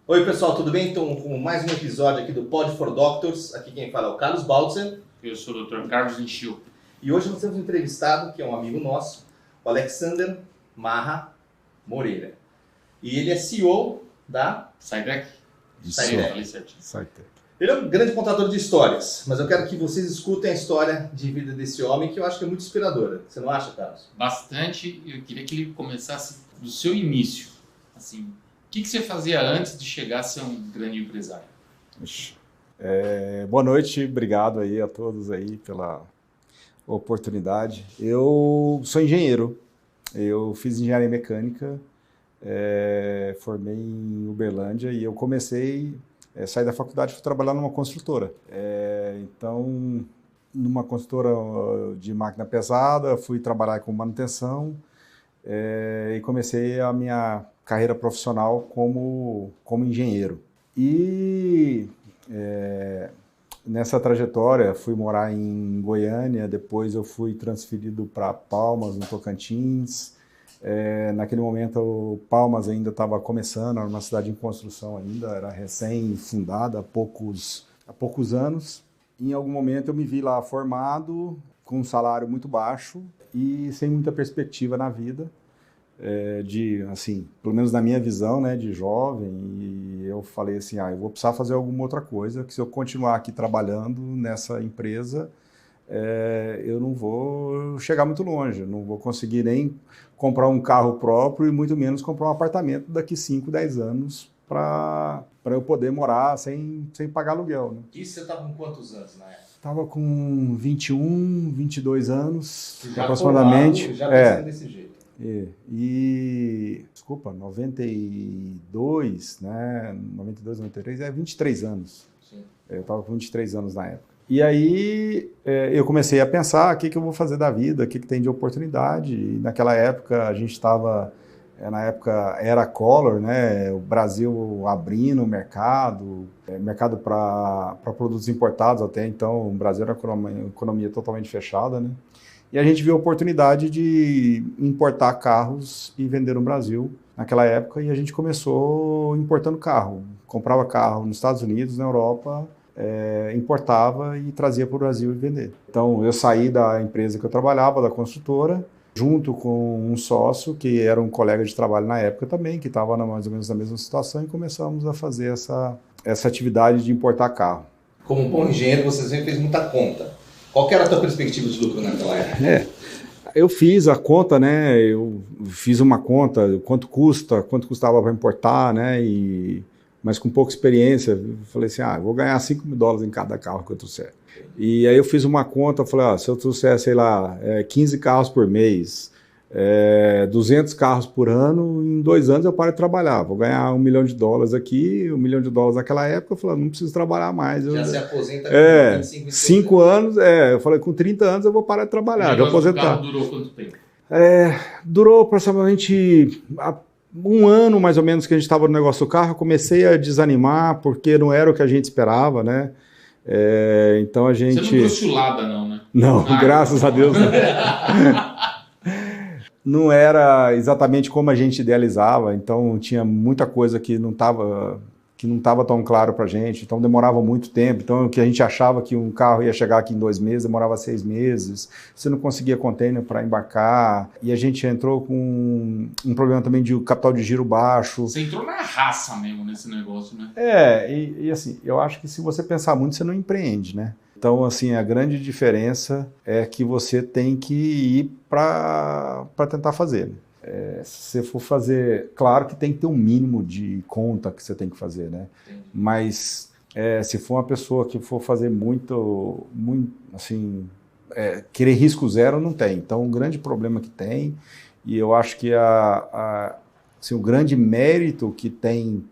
Oi pessoal, tudo bem? Então, com mais um episódio aqui do Pod for Doctors. Aqui quem fala é o Carlos Baltzer. Eu sou o Dr. Carlos Enchil. E hoje nós temos um entrevistado, que é um amigo nosso, o Alexander Marra Moreira. E ele é CEO da Cytec. Cytec. Ele é um grande contador de histórias, mas eu quero que vocês escutem a história de vida desse homem, que eu acho que é muito inspiradora. Você não acha, Carlos? Bastante. Eu queria que ele começasse do seu início. Assim, o que você fazia antes de chegar a ser um grande empresário? Boa noite, obrigado aí a todos aí pela oportunidade. Eu sou engenheiro, eu fiz engenharia mecânica, formei em Uberlândia e eu comecei, saí da faculdade e fui trabalhar numa construtora. Então, numa construtora de máquina pesada, fui trabalhar com manutenção e comecei a minha carreira profissional como engenheiro. E nessa trajetória fui morar em Goiânia, depois eu fui transferido para Palmas, no Tocantins. Naquele momento o Palmas ainda estava começando, era uma cidade em construção ainda, era recém-fundada há poucos anos. Em algum momento eu me vi lá formado, com um salário muito baixo e sem muita perspectiva na vida. Pelo menos na minha visão, né, de jovem, e eu falei assim, eu vou precisar fazer alguma outra coisa, que se eu continuar aqui trabalhando nessa empresa, eu não vou chegar muito longe, não vou conseguir nem comprar um carro próprio e muito menos comprar um apartamento daqui 5, 10 anos para eu poder morar sem pagar aluguel. Né? E você estava com quantos anos na época? Estava com 21, 22 anos, já aproximadamente. Formado, já pensando desse jeito. Desculpa, 92, né? 92, 93, 23 anos. Sim. Eu estava com 23 anos na época. E aí eu comecei a pensar o que eu vou fazer da vida, o que tem de oportunidade. E naquela época a gente estava, na época era Collor, né? O Brasil abrindo o mercado para produtos importados até então. O Brasil era uma economia totalmente fechada, né? E a gente viu a oportunidade de importar carros e vender no Brasil naquela época, e a gente começou importando carro. Comprava carro nos Estados Unidos, na Europa, importava e trazia para o Brasil e vender. Então eu saí da empresa que eu trabalhava, da construtora, junto com um sócio que era um colega de trabalho na época também, que estava mais ou menos na mesma situação, e começamos a fazer essa atividade de importar carro. Como um bom engenheiro, você sempre fez muita conta. Qual que era a tua perspectiva de lucro naquela época? Eu fiz a conta, né? Eu fiz uma conta, quanto custava para importar, né? Mas com pouca experiência, eu falei assim, vou ganhar $5.000 em cada carro que eu trouxer. E aí eu fiz uma conta, falei, se eu trouxer, 15 carros por mês, 200 carros por ano, em 2 anos eu paro de trabalhar. Vou ganhar $1 milhão aqui, $1 milhão naquela época. Eu falei, não preciso trabalhar mais. Já se aposenta com 25 5 anos, eu falei, com 30 anos eu vou parar de trabalhar, já aposentar. O carro durou quanto tempo? Durou aproximadamente 1 ano, mais ou menos, que a gente estava no negócio do carro. Eu comecei a desanimar, porque não era o que a gente esperava, né? Então a gente... Você não deu chulada não, né? Não, graças a Deus não. Não era exatamente como a gente idealizava, então tinha muita coisa que não estava tão claro para a gente, então demorava muito tempo. Então o que a gente achava que um carro ia chegar aqui em 2 meses, demorava 6 meses, você não conseguia container para embarcar, e a gente entrou com um problema também de capital de giro baixo. Você entrou na raça mesmo nesse negócio, né? E assim, eu acho que se você pensar muito, você não empreende, né? Então, assim, a grande diferença é que você tem que ir para tentar fazer. Se você for fazer, claro que tem que ter um mínimo de conta que você tem que fazer, né? Entendi. Mas se for uma pessoa que for fazer muito assim, querer risco zero, não tem. Então, um grande problema que tem, e eu acho que assim, o grande mérito que tem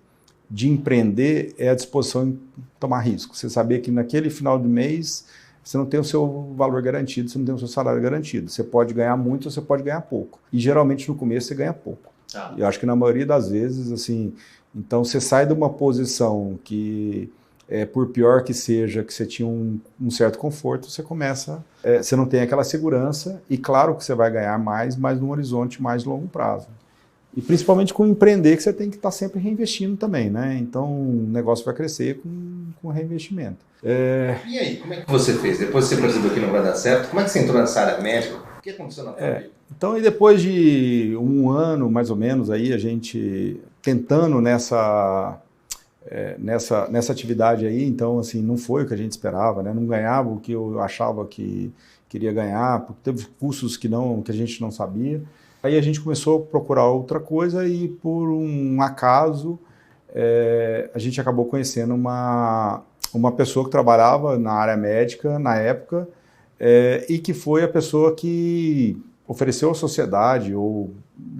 de empreender é a disposição em tomar risco. Você saber que naquele final de mês você não tem o seu valor garantido, você não tem o seu salário garantido. Você pode ganhar muito ou você pode ganhar pouco. E geralmente no começo você ganha pouco. Eu acho que na maioria das vezes, assim, então você sai de uma posição que, por pior que seja, que você tinha um certo conforto, você começa, você não tem aquela segurança, e claro que você vai ganhar mais, mas num horizonte mais longo prazo. E principalmente com empreender, que você tem que estar sempre reinvestindo também, né? Então o negócio vai crescer com reinvestimento. E aí, como é que você fez? Depois que você percebeu que não vai dar certo, como é que você entrou nessa área médica? O que aconteceu na tua vida? Então, e depois de um ano, mais ou menos, aí a gente tentando nessa atividade aí, então, assim, não foi o que a gente esperava, né? Não ganhava o que eu achava que queria ganhar, porque teve custos que a gente não sabia. Aí a gente começou a procurar outra coisa e, por um acaso, a gente acabou conhecendo uma pessoa que trabalhava na área médica na época, e que foi a pessoa que ofereceu à sociedade ou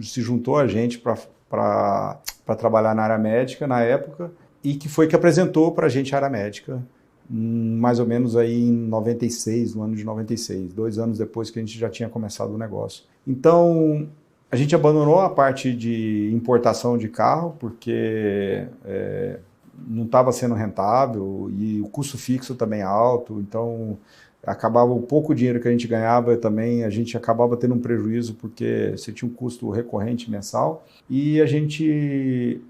se juntou a gente para trabalhar na área médica na época, e que foi que apresentou para a gente a área médica, mais ou menos aí em 96, no ano de 96, 2 anos depois que a gente já tinha começado o negócio. Então, a gente abandonou a parte de importação de carro, porque não estava sendo rentável e o custo fixo também alto, então acabava o pouco dinheiro que a gente ganhava também, a gente acabava tendo um prejuízo porque você tinha um custo recorrente mensal, e a gente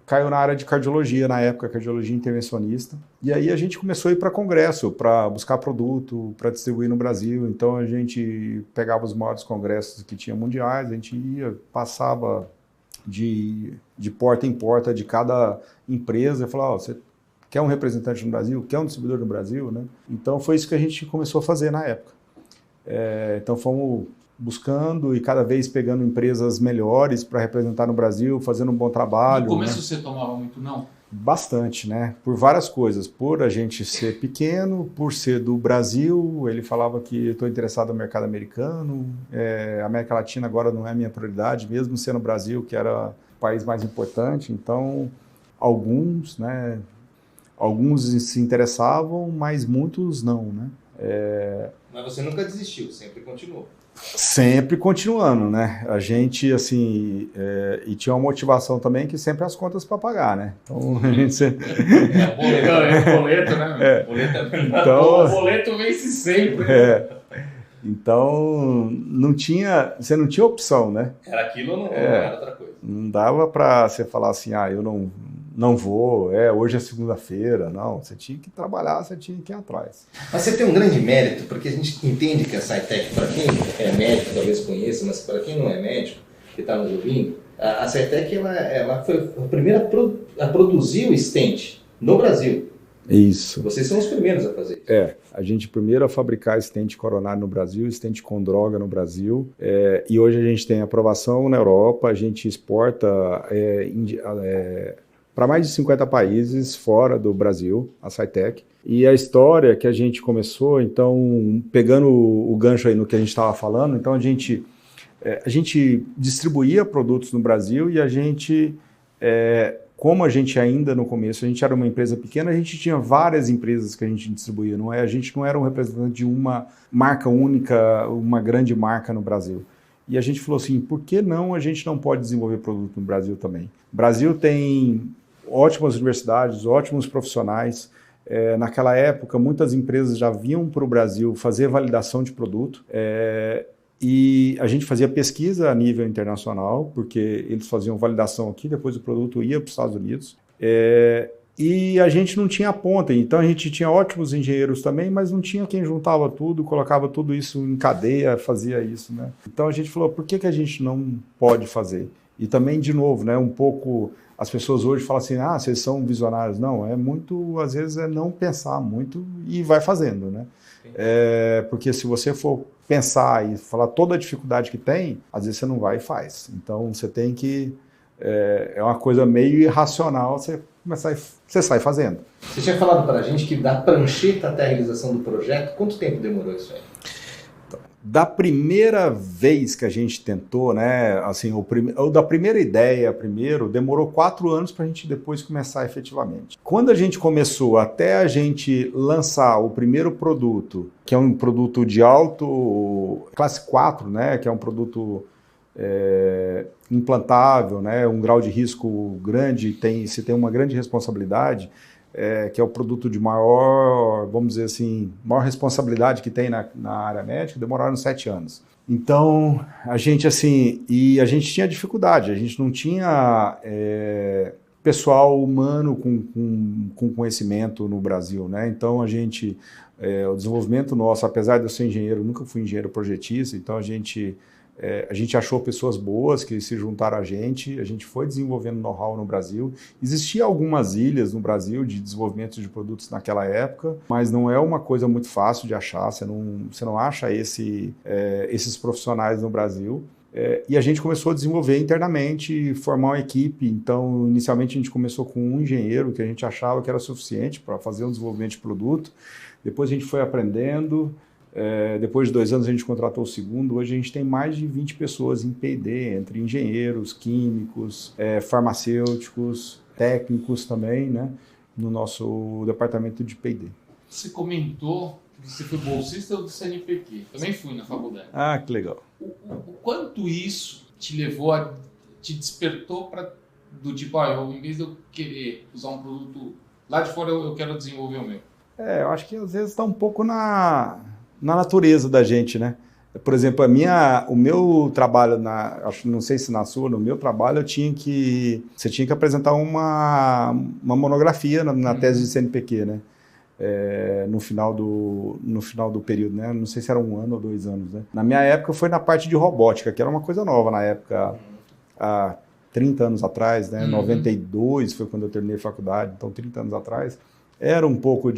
caiu na área de cardiologia na época, cardiologia intervencionista, e aí a gente começou a ir para congresso, para buscar produto, para distribuir no Brasil. Então a gente pegava os maiores congressos que tinha mundiais, a gente ia, passava de porta em porta de cada empresa e falava, você quer um representante no Brasil? Quer um distribuidor no Brasil? Né? Então foi isso que a gente começou a fazer na época. Então fomos buscando e cada vez pegando empresas melhores para representar no Brasil, fazendo um bom trabalho. No começo você tomava muito não? Bastante, né? Por várias coisas. Por a gente ser pequeno, por ser do Brasil, ele falava que estou interessado no mercado americano, a América Latina agora não é a minha prioridade, mesmo sendo o Brasil, que era o país mais importante. Então, alguns se interessavam, mas muitos não, né? Mas você nunca desistiu, sempre continuou. Sempre continuando, né? A gente, assim, e tinha uma motivação também que sempre as contas para pagar, né? Então, a gente sempre... boleto, né? Então, o boleto vence sempre. Então, você não tinha opção, né? Era aquilo ou não era outra coisa? Não dava para você falar assim, eu não vou, hoje é segunda-feira. Não, você tinha que trabalhar, você tinha que ir atrás. Mas você tem um grande mérito, porque a gente entende que a SciTech, para quem é médico, talvez conheça, mas para quem não é médico, que está nos ouvindo, a SciTech ela foi a primeira a produzir o stent no Brasil. Isso. Vocês são os primeiros a fazer isso. A gente primeiro a fabricar stent coronário no Brasil, stent com droga no Brasil, e hoje a gente tem aprovação na Europa, a gente exporta para mais de 50 países fora do Brasil, a SciTech. E a história que a gente começou, então, pegando o gancho aí no que a gente estava falando, então a gente distribuía produtos no Brasil e a gente, como a gente ainda no começo, a gente era uma empresa pequena, a gente tinha várias empresas que a gente distribuía, a gente não era um representante de uma marca única, uma grande marca no Brasil. E a gente falou assim, por que não a gente não pode desenvolver produto no Brasil também? O Brasil tem ótimas universidades, ótimos profissionais. Naquela época, muitas empresas já vinham para o Brasil fazer validação de produto. E a gente fazia pesquisa a nível internacional, porque eles faziam validação aqui, depois o produto ia para os Estados Unidos. E a gente não tinha ponta, então a gente tinha ótimos engenheiros também, mas não tinha quem juntava tudo, colocava tudo isso em cadeia, fazia isso, né? Então a gente falou, por que a gente não pode fazer? E também, de novo, né, um pouco, as pessoas hoje falam assim, vocês são visionários. Não, às vezes não pensar muito e vai fazendo, né? Porque se você for pensar e falar toda a dificuldade que tem, às vezes você não vai e faz. Então você tem que, é uma coisa meio irracional, você sai fazendo. Você tinha falado para a gente que da prancheta até a realização do projeto, quanto tempo demorou isso aí? Da primeira vez que a gente tentou, né, assim, da primeira ideia, demorou 4 anos para a gente depois começar efetivamente. Quando a gente começou, até a gente lançar o primeiro produto, que é um produto de classe 4, né, que é um produto implantável, né, um grau de risco grande, você tem uma grande responsabilidade, que é o produto de maior, vamos dizer assim, maior responsabilidade que tem na área médica, demoraram 7 anos. Então, a gente assim, e a gente tinha dificuldade, a gente não tinha pessoal humano com conhecimento no Brasil, né? Então, o desenvolvimento nosso, apesar de eu ser engenheiro, nunca fui engenheiro projetista, então a gente achou pessoas boas que se juntaram a gente foi desenvolvendo know-how no Brasil. Existiam algumas ilhas no Brasil de desenvolvimento de produtos naquela época, mas não é uma coisa muito fácil de achar, você não acha esses profissionais no Brasil. E a gente começou a desenvolver internamente, formar uma equipe. Então, inicialmente a gente começou com um engenheiro que a gente achava que era suficiente para fazer um desenvolvimento de produto. Depois a gente foi aprendendo. Depois de 2 anos a gente contratou o segundo. Hoje a gente tem mais de 20 pessoas em P&D, entre engenheiros, químicos, farmacêuticos, técnicos também, né, no nosso departamento de P&D. Você comentou que você foi bolsista do CNPq. Também fui na faculdade. Ah, que legal. O quanto isso te levou te despertou do tipo, em vez de eu querer usar um produto lá de fora, eu quero desenvolver o meu? Eu acho que às vezes está um pouco na natureza da gente, né? Por exemplo, o meu trabalho, não sei se na sua, no meu trabalho, você tinha que apresentar uma monografia na tese de CNPq, né? No final do período, né? Não sei se era 1 ano ou 2 anos, né? Na minha época foi na parte de robótica, que era uma coisa nova na época, há 30 anos atrás, né? 92 foi quando eu terminei a faculdade, então 30 anos atrás. Era um pouco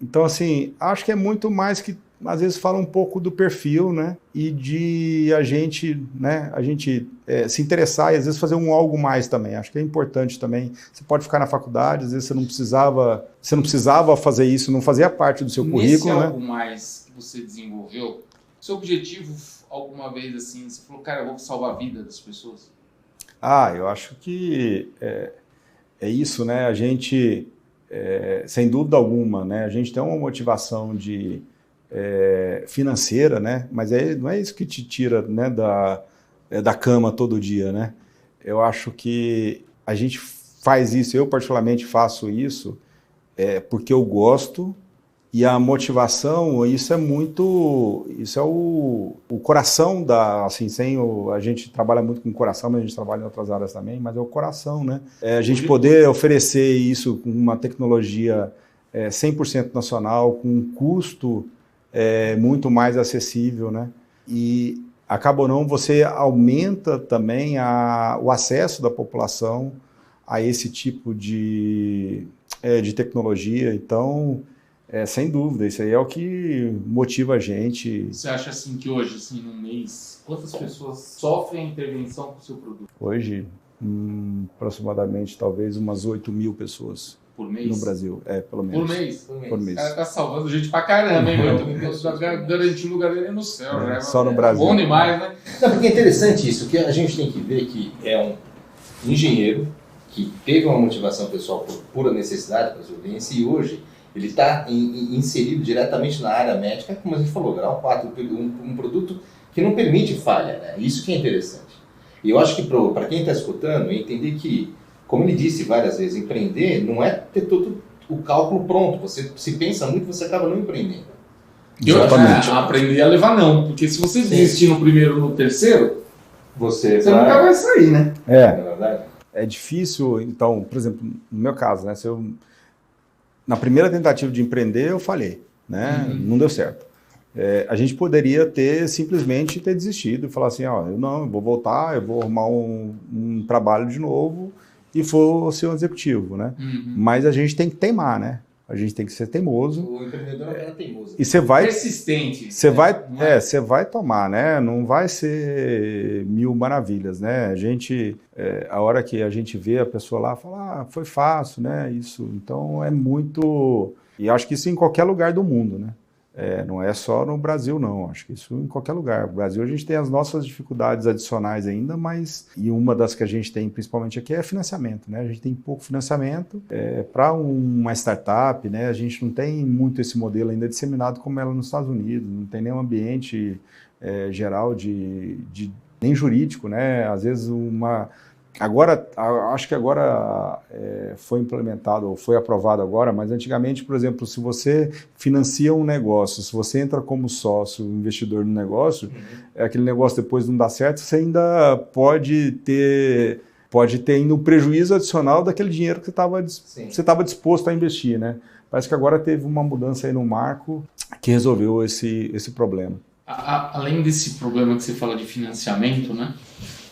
Então, assim, acho que é muito mais que, às vezes, fala um pouco do perfil, né? E de a gente se interessar e, às vezes, fazer algo mais também. Acho que é importante também. Você pode ficar na faculdade, às vezes você não precisava fazer isso, não fazia parte do seu currículo, né? Algo mais que você desenvolveu, seu objetivo, alguma vez, assim, você falou, cara, eu vou salvar a vida das pessoas? Eu acho que é isso, né? A gente... sem dúvida alguma, né? A gente tem uma motivação financeira, né? Mas não é isso que te tira, né, da cama todo dia, né? Eu acho que a gente faz isso, eu particularmente faço isso, porque eu gosto, e a motivação, isso é o coração assim, a gente trabalha muito com o coração, mas a gente trabalha em outras áreas também, mas é o coração, né? A gente poder oferecer isso com uma tecnologia 100% nacional, com um custo muito mais acessível, né? E acaba ou não, você aumenta também o acesso da população a esse tipo de tecnologia. Então, sem dúvida, isso aí é o que motiva a gente. Você acha assim que hoje, assim, num mês, quantas pessoas sofrem a intervenção com o seu produto? Hoje, aproximadamente, talvez umas 8.000 pessoas. Por mês? No Brasil, pelo menos. Por mês. O cara tá salvando gente pra caramba, hein, meu? Garantindo lugar dele no céu. Né? Só no Brasil. Bom demais, né? Não, porque é interessante isso, que a gente tem que ver que é um engenheiro que teve uma motivação pessoal por pura necessidade para sobrevivência, e hoje ele está inserido diretamente na área médica, como a gente falou, grau 4, um produto que não permite falha, né? Isso que é interessante. E eu acho que para quem está escutando, entender que, como ele disse várias vezes, empreender não é ter todo o cálculo pronto. Você se pensa muito, você acaba não empreendendo. Exatamente. Aprender a levar não, porque se você desistir no primeiro ou no terceiro, você nunca vai sair, né? Não é verdade? É difícil, então, por exemplo, no meu caso, né? Na primeira tentativa de empreender, eu falhei, né? Não deu certo. A gente poderia simplesmente ter desistido e falar assim, eu vou voltar, eu vou arrumar um trabalho de novo e vou ser um executivo, né? Mas a gente tem que teimar, né? A gente tem que ser teimoso. O empreendedor é teimoso. E você vai... Persistente. Você vai tomar, né? Não vai ser 1000 maravilhas, né? A hora que a gente vê a pessoa lá, fala, foi fácil, né? Isso. Então, é muito... E acho que isso em qualquer lugar do mundo, né? Não é só no Brasil, não. Acho que isso em qualquer lugar. No Brasil, a gente tem as nossas dificuldades adicionais ainda, e uma das que a gente tem, principalmente aqui, é financiamento, né? A gente tem pouco financiamento para uma startup, né? A gente não tem muito esse modelo ainda disseminado como ela nos Estados Unidos, não tem nenhum ambiente geral nem jurídico, né? Às vezes Acho que agora foi implementado, ou foi aprovado agora, mas antigamente, por exemplo, se você financia um negócio, se você entra como sócio, investidor no negócio, aquele negócio depois não dá certo, você ainda pode ter ainda um prejuízo adicional daquele dinheiro que você estava disposto a investir, né? Parece que agora teve uma mudança aí no marco que resolveu esse problema. Além desse problema que você fala de financiamento, né?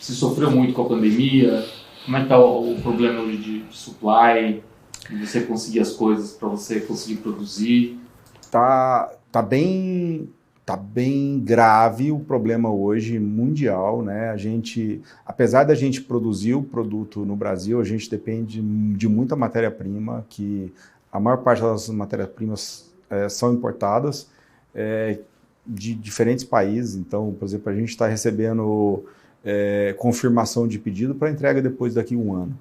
Você sofreu muito com a pandemia? Como é que está o problema hoje de supply, de você conseguir as coisas para você conseguir produzir? Tá bem grave o problema hoje mundial, né? Apesar da gente produzir o produto no Brasil, a gente depende de muita matéria-prima, que a maior parte das matérias-primas são importadas de diferentes países. Então, por exemplo, a gente está recebendo confirmação de pedido para entrega depois daqui a um ano.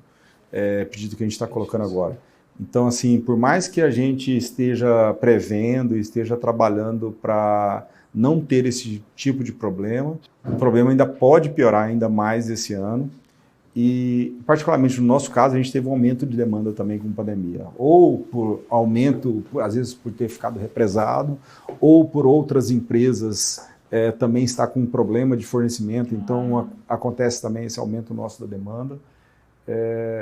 Pedido que a gente está colocando agora. Então, assim, por mais que a gente esteja prevendo e esteja trabalhando para não ter esse tipo de problema, o problema ainda pode piorar ainda mais esse ano. E, particularmente no nosso caso, a gente teve um aumento de demanda também com a pandemia. Ou por aumento, às vezes por ter ficado represado, ou por outras empresas também estar com um problema de fornecimento. Então, acontece também esse aumento nosso da demanda.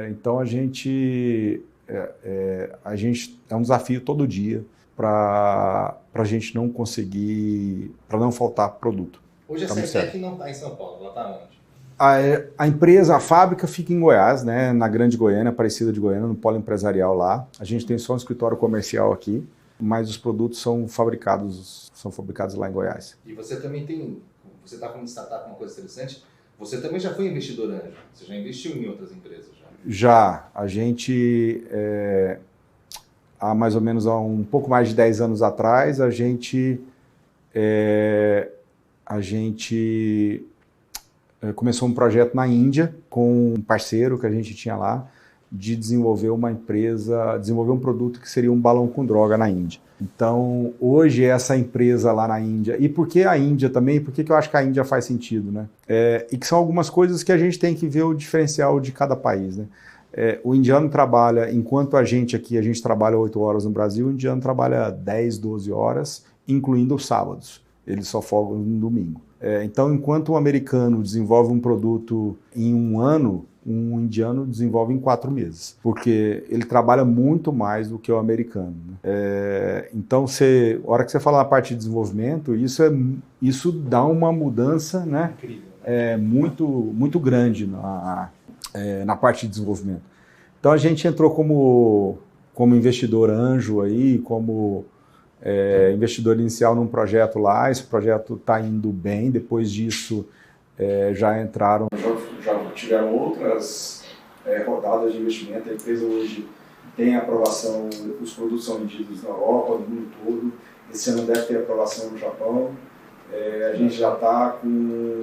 Então, a gente é um desafio todo dia para a gente não conseguir, para não faltar produto. Hoje a Saitec não está em São Paulo, ela está onde? A fábrica fica em Goiás, né, na Grande Goiânia, Aparecida de Goiânia, no polo empresarial lá. A gente tem só um escritório comercial aqui, mas os produtos são fabricados lá em Goiás. E você também você está falando de startup, uma coisa interessante, você também já foi investidor anjo, você já investiu em outras empresas? Já, a gente, há mais ou menos um pouco mais de 10 anos atrás, a gente começou um projeto na Índia com um parceiro que a gente tinha lá, de desenvolver um produto que seria um balão com droga na Índia. Então, hoje essa empresa lá na Índia, e por que a Índia também? Por que eu acho que a Índia faz sentido, né? E que são algumas coisas que a gente tem que ver o diferencial de cada país, né? O indiano trabalha, enquanto a gente trabalha 8 horas no Brasil, o indiano trabalha 10, 12 horas, incluindo os sábados. Eles só folgam no domingo. Então, enquanto o americano desenvolve um produto em um ano, um indiano desenvolve em 4 meses, porque ele trabalha muito mais do que o americano, né? Então, a hora que você fala na parte de desenvolvimento, isso dá uma mudança, né? Incrível. Muito, muito grande na parte de desenvolvimento. Então, a gente entrou como investidor anjo aí, como investidor inicial num projeto lá. Esse projeto está indo bem. Depois disso, já tiveram outras rodadas de investimento. A empresa hoje tem aprovação, os produtos são vendidos na Europa, no mundo todo. Esse ano deve ter aprovação no Japão. A gente já está com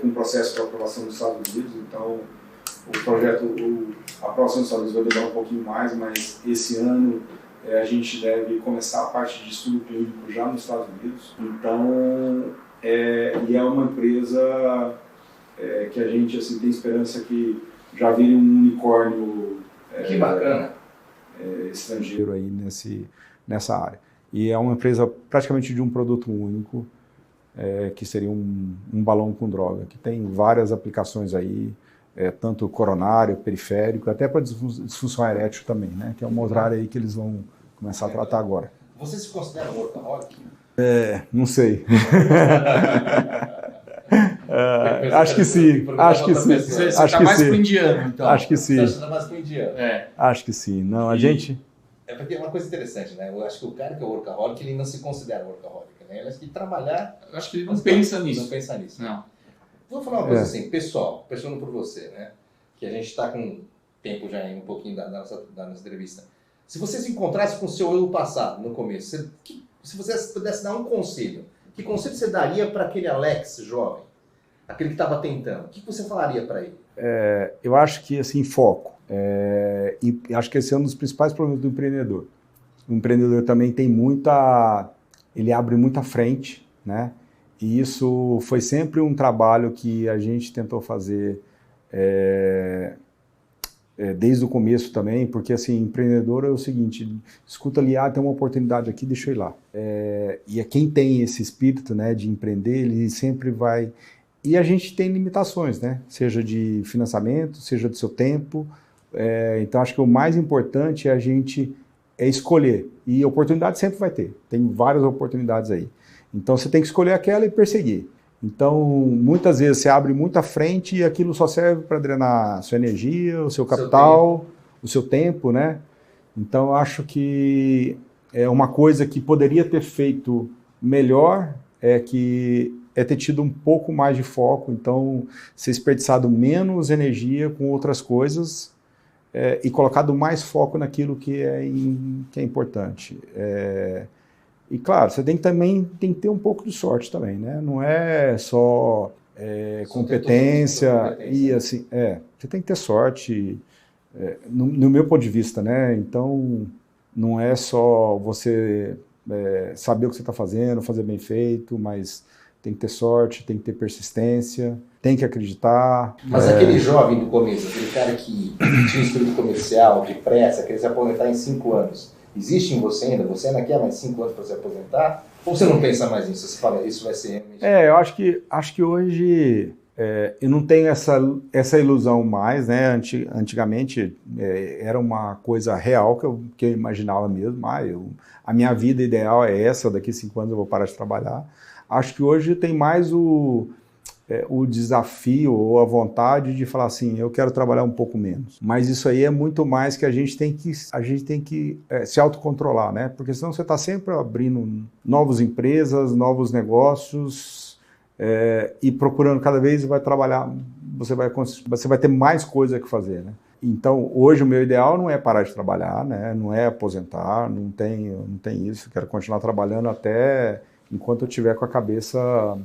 um processo de aprovação nos Estados Unidos, então a aprovação dos Estados Unidos vai demorar um pouquinho mais, mas esse ano a gente deve começar a parte de estudo clínico já nos Estados Unidos. Então, e é uma empresa que a gente tem esperança que já vire um unicórnio que bacana. Estrangeiro aí nessa área. E é uma empresa praticamente de um produto único, que seria um balão com droga, que tem várias aplicações aí, tanto coronário, periférico, até para disfunção erétil também, né? Que é uma outra área aí que eles vão começar a tratar agora. Você se considera um workaholic? Não sei. Acho que sim. Acho que sim. Você está mais para o indiano, então. Acho que sim. Você está mais para o indiano? Acho que sim. Não, a gente... porque é uma coisa interessante, né? Eu acho que o cara que é workaholic, ele não se considera workaholic, né? Ele acha que trabalhar... Eu acho que ele não pensa nisso. Não pensa nisso. Não. Vou falar uma coisa assim, pessoal, pensando por você, né? Que a gente está com tempo já em um pouquinho da nossa entrevista. Se você se encontrasse com o seu eu passado, no começo, se você pudesse dar um conselho, que conselho você daria para aquele Alex jovem? Aquele que estava tentando? O que você falaria para ele? Eu acho que, assim, foco. E acho que esse é um dos principais problemas do empreendedor. O empreendedor também tem ele abre muita frente, né? E isso foi sempre um trabalho que a gente tentou fazer desde o começo também, porque assim, empreendedor é o seguinte, escuta ali, tem uma oportunidade aqui, deixa eu ir lá. E quem tem esse espírito, né, de empreender, ele sempre vai... E a gente tem limitações, né? Seja de financiamento, seja do seu tempo. Então, acho que o mais importante é a gente escolher. E oportunidade sempre vai ter. Tem várias oportunidades aí. Então, você tem que escolher aquela e perseguir. Então, muitas vezes você abre muita frente e aquilo só serve para drenar a sua energia, o seu capital, o seu tempo, né? Então, acho que é uma coisa que poderia ter feito melhor é ter tido um pouco mais de foco, então ser desperdiçado menos energia com outras coisas e colocado mais foco naquilo que é importante. E claro, você tem que ter um pouco de sorte também, né? Não é só competência e assim, você tem que ter sorte, no meu ponto de vista, né? Então, não é só você saber o que você está fazendo, fazer bem feito, mas tem que ter sorte, tem que ter persistência, tem que acreditar. Mas aquele jovem do começo, aquele cara que tinha estudo comercial, de pressa, queria se aposentar em 5 anos, existe em você ainda? Você ainda quer mais 5 anos para se aposentar? Ou você não pensa mais nisso? Você fala, isso vai ser realmente... eu acho que hoje eu não tenho essa ilusão mais, né? Antigamente era uma coisa real que eu imaginava mesmo. A minha vida ideal é essa, daqui 5 anos eu vou parar de trabalhar. Acho que hoje tem mais o desafio ou a vontade de falar assim, eu quero trabalhar um pouco menos. Mas isso aí é muito mais que a gente tem que se autocontrolar, né? Porque senão você está sempre abrindo novas empresas, novos negócios e procurando cada vez vai trabalhar, você vai ter mais coisa que fazer, né? Então, hoje o meu ideal não é parar de trabalhar, né? Não é aposentar, não tem isso. Eu quero continuar trabalhando até enquanto eu estiver com a cabeça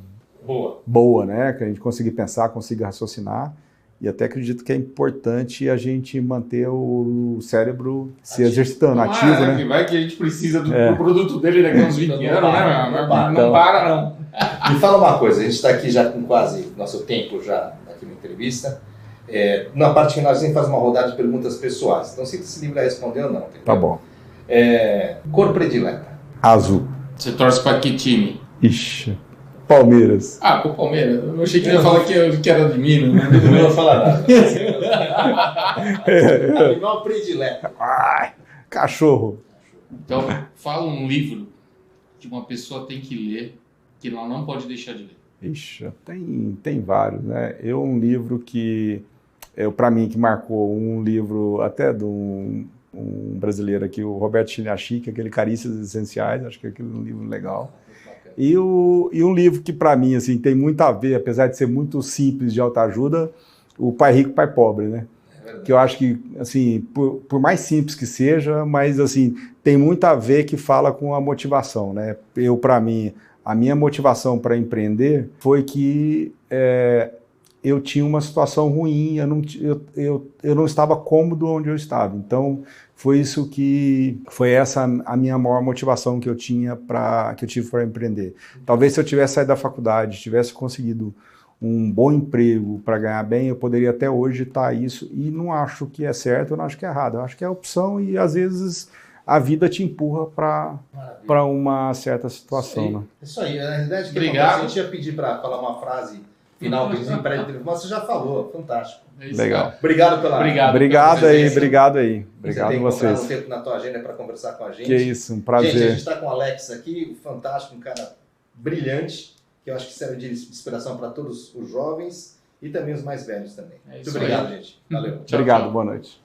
boa, né? Que a gente conseguir pensar, conseguir raciocinar. E até acredito que é importante a gente manter o cérebro se exercitando, ativo, né? Vai que a gente precisa do produto dele daqui a uns 20 anos, né? Não para, não. Me fala uma coisa, a gente está aqui já com quase nosso tempo já aqui na entrevista. Na parte final a gente faz uma rodada de perguntas pessoais. Então, sinta-se livre a responder ou não. Entendeu? Tá bom. Cor predileta? Azul. Você torce para que time? Ixi, Palmeiras. Pro Palmeiras. Eu achei que ia falar que era de Minas, né? Não ia falar nada. Animal predileta. Cachorro. Então, fala um livro que uma pessoa tem que ler, que ela não pode deixar de ler. Ixi, tem vários, né? Um livro que, para mim, que marcou, um livro até de um brasileiro aqui, o Roberto Chiniachique, aquele Carícias Essenciais, acho que é um livro legal. E um livro que, para mim, assim, tem muito a ver, apesar de ser muito simples de autoajuda, o Pai Rico, Pai Pobre, né? Que eu acho que, assim, por mais simples que seja, mas, assim, tem muito a ver que fala com a motivação, né? Para mim, a minha motivação para empreender foi que eu tinha uma situação ruim, eu não estava cômodo onde eu estava. Então, foi essa a minha maior motivação que eu tive para empreender. Talvez se eu tivesse saído da faculdade, tivesse conseguido um bom emprego para ganhar bem, eu poderia até hoje estar isso. E não acho que é certo, eu não acho que é errado. Eu acho que é opção e, às vezes, a vida te empurra para uma certa situação. Né? Isso aí. Na realidade, obrigado. A gente ia pedir para falar uma frase final, mas você já falou. Fantástico. Legal. Obrigado pela Obrigado aí. Obrigado a vocês. Você um tempo na tua agenda para conversar com a gente. Que isso, um prazer. Gente, a gente está com o Alex aqui, fantástico, um cara brilhante, que eu acho que serve de inspiração para todos os jovens e também os mais velhos também. Muito obrigado, gente. Valeu. Obrigado, boa noite.